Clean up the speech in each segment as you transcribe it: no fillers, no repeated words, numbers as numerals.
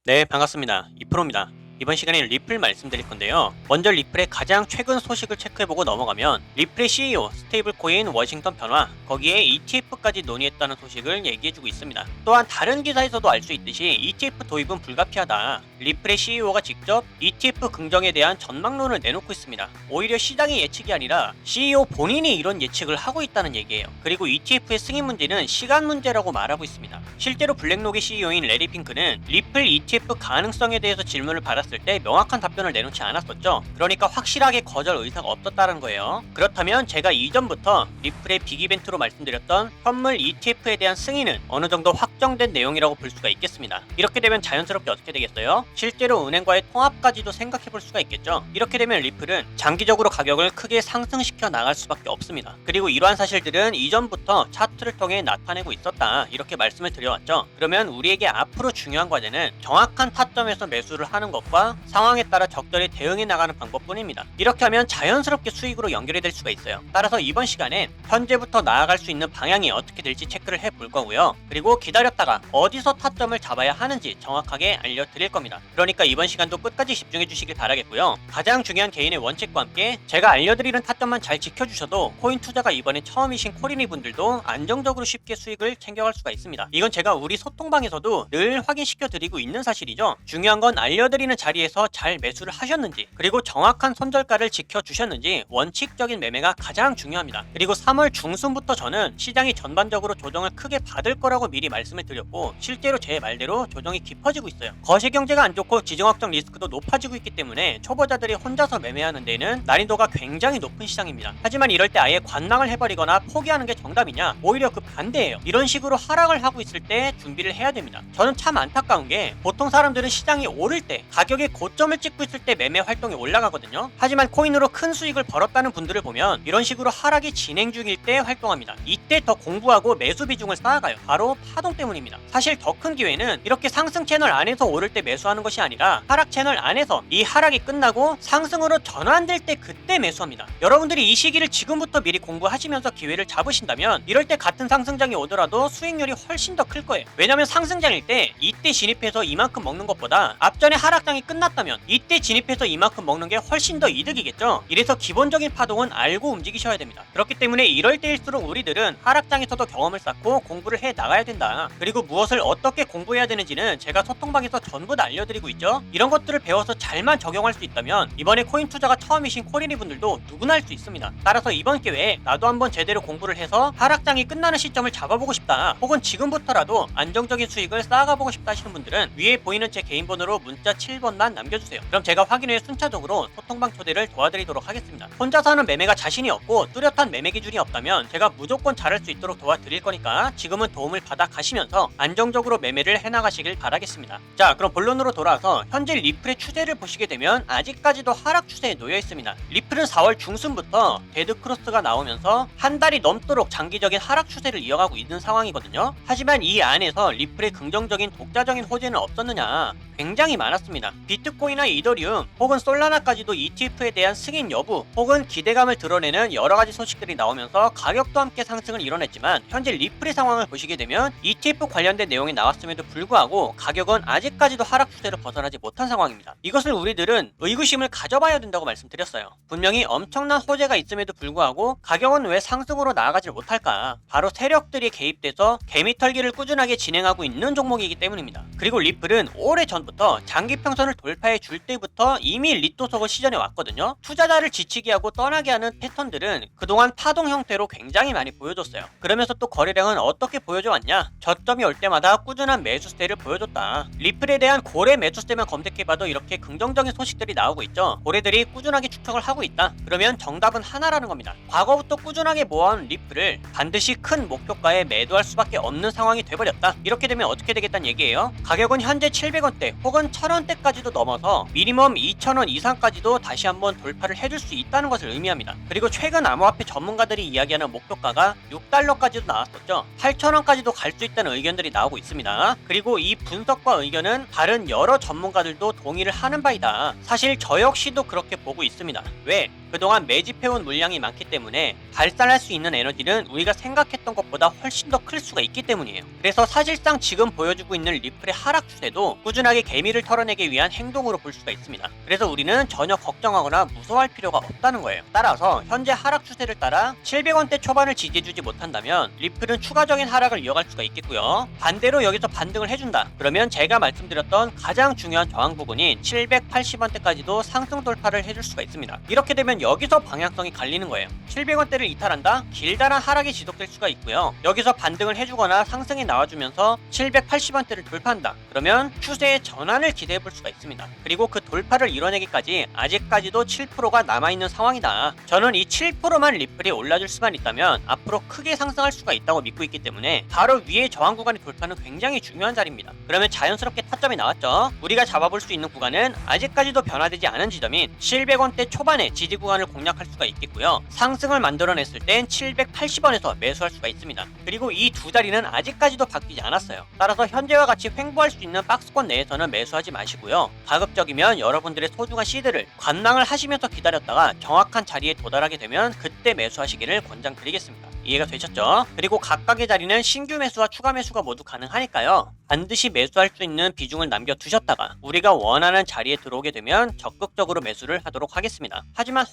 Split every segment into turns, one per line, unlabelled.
네, 반갑습니다. 이프로입니다. 이번 시간에 리플 말씀드릴 건데요. 먼저 리플의 가장 최근 소식을 체크해보고 넘어가면 리플의 CEO, 스테이블코인 워싱턴 변화, 거기에 ETF까지 논의했다는 소식을 얘기해주고 있습니다. 또한 다른 기사에서도 알 수 있듯이 ETF 도입은 불가피하다. 리플의 CEO가 직접 ETF 긍정에 대한 전망론을 내놓고 있습니다. 오히려 시장의 예측이 아니라 CEO 본인이 이런 예측을 하고 있다는 얘기예요. 그리고 ETF의 승인 문제는 시간 문제라고 말하고 있습니다. 실제로 블랙록의 CEO인 레리 핑크는 리플 ETF 가능성에 대해서 질문을 받았을 때 명확한 답변을 내놓지 않았었죠. 그러니까 확실하게 거절 의사가 없었다는 거예요. 그렇다면 제가 이전부터 리플의 빅이벤트로 말씀드렸던 현물 ETF에 대한 승인은 어느 정도 확정된 내용이라고 볼 수가 있겠습니다. 이렇게 되면 자연스럽게 어떻게 되겠어요? 실제로 은행과의 통합까지도 생각해 볼 수가 있겠죠. 이렇게 되면 리플은 장기적으로 가격을 크게 상승시켜 나갈 수밖에 없습니다. 그리고 이러한 사실들은 이전부터 차트를 통해 나타내고 있었다, 이렇게 말씀을 드려왔죠. 그러면 우리에게 앞으로 중요한 과제는 정확한 타점에서 매수를 하는 것과 상황에 따라 적절히 대응해 나가는 방법뿐입니다. 이렇게 하면 자연스럽게 수익으로 연결이 될 수가 있어요. 따라서 이번 시간엔 현재부터 나아갈 수 있는 방향이 어떻게 될지 체크를 해볼 거고요. 그리고 기다렸다가 어디서 타점을 잡아야 하는지 정확하게 알려드릴 겁니다. 그러니까 이번 시간도 끝까지 집중해 주시길 바라겠고요. 가장 중요한 개인의 원칙과 함께 제가 알려드리는 타점만 잘 지켜주셔도 코인 투자가 이번에 처음이신 코리니 분들도 안정적으로 쉽게 수익을 챙겨갈 수가 있습니다. 이건 제가 우리 소통방에서도 늘 확인시켜 드리고 있는 사실이죠. 중요한 건 알려드리는 자리에서 잘 매수를 하셨는지, 그리고 정확한 손절가를 지켜주셨는지, 원칙적인 매매가 가장 중요합니다. 그리고 3월 중순부터 저는 시장이 전반적으로 조정을 크게 받을 거라고 미리 말씀을 드렸고, 실제로 제 말대로 조정이 깊어지고 있어요. 거시경제가 안 좋고 지정학적 리스크도 높아지고 있기 때문에 초보자들이 혼자서 매매하는 데는 난이도가 굉장히 높은 시장입니다. 하지만 이럴 때 아예 관망을 해버리거나 포기하는 게 정답이냐? 오히려 그 반대예요. 이런 식으로 하락을 하고 있을 때 준비를 해야 됩니다. 저는 참 안타까운 게, 보통 사람들은 시장이 오를 때 가격의 고점을 찍고 있을 때 매매 활동이 올라가거든요. 하지만 코인으로 큰 수익을 벌었다는 분들을 보면 이런 식으로 하락이 진행 중일 때 활동합니다. 이때 더 공부하고 매수 비중을 쌓아가요. 바로 파동 때문입니다. 사실 더 큰 기회는 이렇게 상승 채널 안에서 오를 때 매수하는 것이 아니라 하락 채널 안에서 이 하락이 끝나고 상승으로 전환될 때 그때 매수합니다. 여러분들이 이 시기를 지금부터 미리 공부하시면서 기회를 잡으신다면 이럴 때 같은 상승장이 오더라도 수익률이 훨씬 더 클 거예요. 왜냐면 상승장일 때 이때 진입해서 이만큼 먹는 것보다 앞전에 하락장이 끝났다면 이때 진입해서 이만큼 먹는 게 훨씬 더 이득이겠죠. 이래서 기본적인 파동은 알고 움직이셔야 됩니다. 그렇기 때문에 이럴 때일수록 우리들은 하락장에서도 경험을 쌓고 공부를 해 나가야 된다. 그리고 무엇을 어떻게 공부해야 되는지는 제가 소통방에서 전부 다 알려드리고 있죠. 이런 것들을 배워서 잘만 적용할 수 있다면 이번에 코인 투자가 처음이신 코리니 분들도 누구나 할 수 있습니다. 따라서 이번 기회에 나도 한번 제대로 공부를 해서 하락장이 끝나는 시점을 잡아보고 싶다, 혹은 지금부터라도 안정적인 수익을 쌓아가보고 싶다 하시는 분들은 위에 보이는 제 개인 번호로 문자 7번만 남겨주세요. 그럼 제가 확인 후에 순차적으로 소통방 초대를 도와드리도록 하겠습니다. 혼자서 하는 매매가 자신이 없고 뚜렷한 매매 기준이 없다면 제가 무조건 잘할 수 있도록 도와드릴 거니까 지금은 도움을 받아 가시면서 안정적으로 매매를 해나가시길 바라겠습니다. 자, 그럼 본론으로 돌아와서 현재 리플의 추세를 보시게 되면 아직까지도 하락 추세에 놓여 있습니다. 리플은 4월 중순부터 데드크로스가 나오면서 한 달이 넘도록 장기적인 하락 추세를 이어가고 있는 상황이거든요. 하지만 이 안에서 리플의 긍정적인 독자적인 호재는 없었느냐? 굉장히 많았습니다. 비트코인이나 이더리움 혹은 솔라나까지도 ETF에 대한 승인 여부 혹은 기대감을 드러내는 여러가지 소식들이 나오면서 가격도 함께 상승을 이뤄냈지만, 현재 리플의 상황을 보시게 되면 ETF 관련된 내용이 나왔음에도 불구하고 가격은 아직까지도 하락 추세를 벗어나지 못한 상황입니다. 이것을 우리들은 의구심을 가져봐야 된다고 말씀드렸어요. 분명히 엄청난 호재가 있음에도 불구하고 가격은 왜 상승으로 나아가지 못할까? 바로 세력들이 개입돼서 개미털기를 꾸준하게 진행하고 있는 종목이기 때문입니다. 그리고 리플은 오래 전부터 장기평선을 돌파해 줄 때부터 이미 리토석을 시전해 왔거든요. 투자자를 지치게 하고 떠나게 하는 패턴들은 그동안 파동 형태로 굉장히 많이 보여줬어요. 그러면서 또 거래량은 어떻게 보여줘 왔냐? 저점이 올 때마다 꾸준한 매수세를 보여줬다. 리플에 대한 고래 매수세만 검색해봐도 이렇게 긍정적인 소식들이 나오고 있죠. 고래들이 꾸준하게 축적을 하고 있다. 그러면 정답은 하나라는 겁니다. 과거부터 꾸준하게 모아온 리플을 반드시 큰 목표가에 매도할 수밖에 없는 상황이 돼버렸다. 이렇게 되면 어떻게 되겠다는 얘기예요? 가격은 현재 700원대 혹은 1000원대까지도 넘어서 미니멈 2000원 이상까지도 다시 한번 돌파를 해줄 수 있다는 것을 의미합니다. 그리고 최근 암호화폐 전문가들이 이야기하는 목표가가 6달러까지도 나왔었죠. 8000원까지도 갈 수 있다는 의견들이 나오고 있습니다. 그리고 이 분석과 의견은 다른 여러 전문가들도 동의를 하는 바이다. 사실 저 역시도 그렇게 보고 있습니다. 왜? 그동안 매집해온 물량이 많기 때문에 발산할 수 있는 에너지는 우리가 생각했던 것보다 훨씬 더 클 수가 있기 때문이에요. 그래서 사실상 지금 보여주고 있는 리플의 하락 추세도 꾸준하게 개미를 털어내기 위한 행동으로 볼 수가 있습니다. 그래서 우리는 전혀 걱정하거나 무서워할 필요가 없다는 거예요. 따라서 현재 하락 추세를 따라 700원대 초반을 지지해주지 못한다면 리플은 추가적인 하락을 이어갈 수가 있겠고요. 반대로 여기서 반등을 해준다. 그러면 제가 말씀드렸던 가장 중요한 저항 부분인 780원대까지도 상승 돌파를 해줄 수가 있습니다. 이렇게 되면 여기서 방향성이 갈리는 거예요. 700원대를 이탈한다? 길다란 하락이 지속될 수가 있고요. 여기서 반등을 해주거나 상승이 나와주면서 780원대를 돌파한다. 그러면 추세의 전환을 기대해 볼 수가 있습니다. 그리고 그 돌파를 이뤄내기까지 아직까지도 7%가 남아있는 상황이다. 저는 이 7%만 리플이 올라줄 수만 있다면 앞으로 크게 상승할 수가 있다고 믿고 있기 때문에 바로 위의 저항 구간의 돌파는 굉장히 중요한 자리입니다. 그러면 자연스럽게 타점이 나왔죠. 우리가 잡아볼 수 있는 구간은 아직까지도 변화되지 않은 지점인 700원대 초반의 지지 구간을 공략할 수가 있겠고요. 상승을 만들어냈을 땐 780원에서 매수할 수가 있습니다. 그리고 이 두 자리는 아직까지도 바뀌지 않았어요. 따라서 현재와 같이 횡보할 수 있는 박스권 내에서는 매수하지 마시고요. 가급적이면 여러분들의 소중한 시드를 관망을 하시면서 기다렸다가 정확한 자리에 도달하게 되면 그때 매수하시기를 권장드리겠습니다. 이해가 되셨죠? 그리고 각각의 자리는 신규 매수와 추가 매수가 모두 가능하니까요. 반드시 매수할 수 있는 비중을 남겨두셨다가 우리가 원하는 자리에 들어오게 되면 적극적으로 매수를 하도록 하겠습니다. 하지만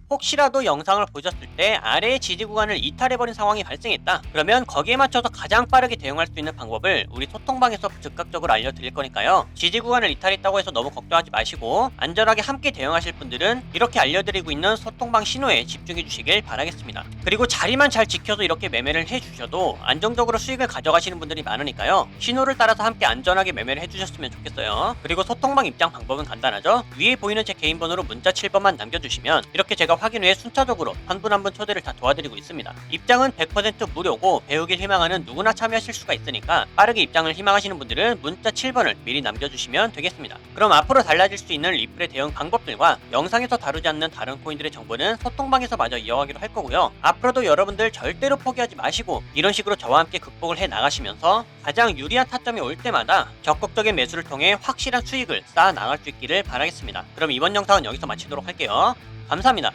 혹시라도 영상을 보셨을 때 아래의 지지 구간을 이탈해버린 상황이 발생했다. 그러면 거기에 맞춰서 가장 빠르게 대응할 수 있는 방법을 우리 소통방에서 즉각적으로 알려드릴 거니까요. 지지 구간을 이탈했다고 해서 너무 걱정하지 마시고 안전하게 함께 대응하실 분들은 이렇게 알려드리고 있는 소통방 신호에 집중해 주시길 바라겠습니다. 그리고 자리만 잘 지켜서 이렇게 매매를 해주셔도 안정적으로 수익을 가져가시는 분들이 많으니까요. 신호를 따라서 함께 안전하게 매매를 해주셨으면 좋겠어요. 그리고 소통방 입장 방법은 간단하죠. 위에 보이는 제 개인 번호로 문자 7번만 남겨주시면 이렇게 제가 확인 후에 순차적으로 한 분 한 분 초대를 다 도와드리고 있습니다. 입장은 100% 무료고 배우길 희망하는 누구나 참여하실 수가 있으니까 빠르게 입장을 희망하시는 분들은 문자 7번을 미리 남겨주시면 되겠습니다. 그럼 앞으로 달라질 수 있는 리플의 대응 방법들과 영상에서 다루지 않는 다른 코인들의 정보는 소통방에서 마저 이어가기로 할 거고요. 앞으로도 여러분들 절대로 포기하지 마시고 이런 식으로 저와 함께 극복을 해 나가시면서 가장 유리한 타점이 올 때마다 적극적인 매수를 통해 확실한 수익을 쌓아 나갈 수 있기를 바라겠습니다. 그럼 이번 영상은 여기서 마치도록 할게요. 감사합니다.